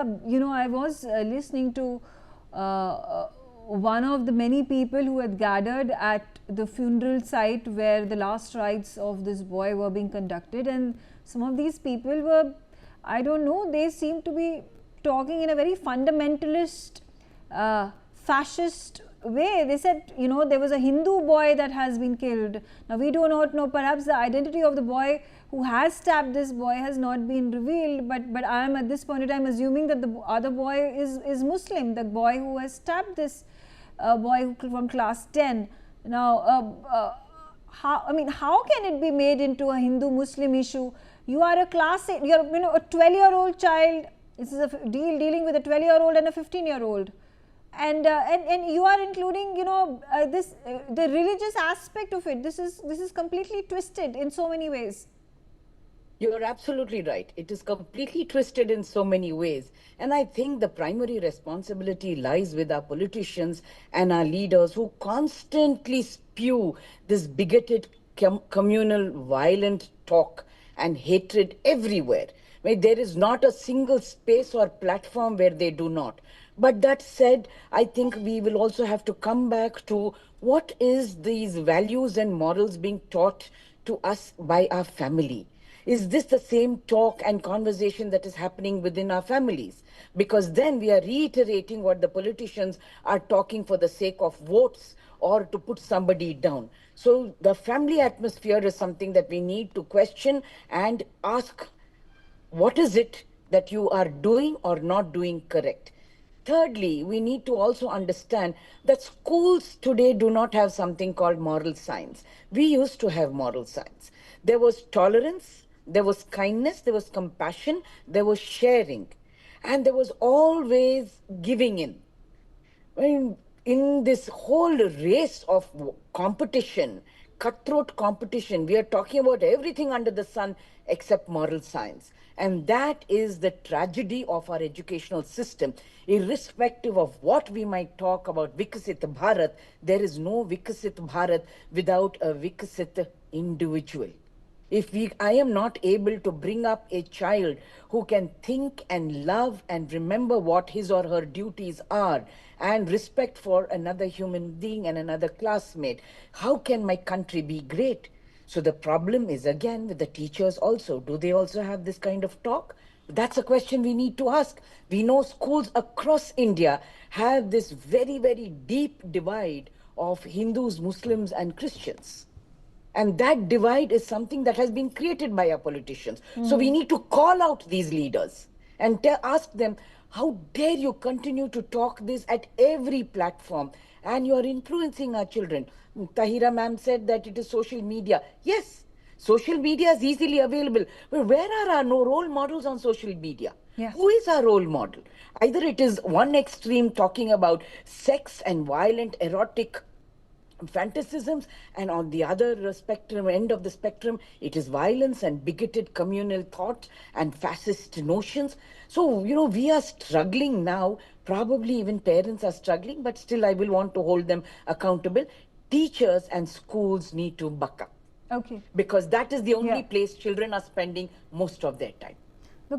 I was listening to one of the many people who had gathered at the funeral site where the last rites of this boy were being conducted, and some of these people were, I don't know, they seem to be talking in a very fundamentalist, fascist way. They said, there was a Hindu boy that has been killed. Now, we do not know, perhaps the identity of the boy who has stabbed this boy has not been revealed, but I am at this point in time assuming that the other boy is Muslim, the boy who has stabbed this boy from class 10. Now, how can it be made into a Hindu-Muslim issue? You are a a 12-year-old child. This is a dealing with a 12-year-old and a 15-year-old. And you are including, the religious aspect of it. This is completely twisted in so many ways. You're absolutely right. It is completely twisted in so many ways. And I think the primary responsibility lies with our politicians and our leaders who constantly spew this bigoted, communal, violent talk and hatred everywhere. I mean, there is not a single space or platform where they do not. But that said, I think we will also have to come back to what is these values and morals being taught to us by our family. Is this the same talk and conversation that is happening within our families? Because then we are reiterating what the politicians are talking for the sake of votes or to put somebody down. So the family atmosphere is something that we need to question and ask, what is it that you are doing or not doing correct? Thirdly, we need to also understand that schools today do not have something called moral science. We used to have moral science. There was tolerance, there was kindness, there was compassion, there was sharing, and there was always giving in. I mean, in this whole race of competition, cutthroat competition, we are talking about everything under the sun except moral science. And that is the tragedy of our educational system. Irrespective of what we might talk about Vikasit Bharat, there is no Vikasit Bharat without a Vikasit individual. If I am not able to bring up a child who can think and love and remember what his or her duties are and respect for another human being and another classmate, how can my country be great? So the problem is again with the teachers also. Do they also have this kind of talk? That's a question we need to ask. We know schools across India have this very, very deep divide of Hindus, Muslims, and Christians. And that divide is something that has been created by our politicians. So we need to call out these leaders and ask them, how dare you continue to talk this at every platform? And you are influencing our children. Tahira ma'am said that it is social media. Yes, social media is easily available. But where are our role models on social media? Yeah. Who is our role model? Either it is one extreme talking about sex and violent, erotic fantasisms, and on the other spectrum, end of the spectrum, it is violence and bigoted communal thought and fascist notions. So, we are struggling now. Probably even parents are struggling, but still I will want to hold them accountable. Teachers and schools need to buck up. Okay. Because that is the only place children are spending most of their time.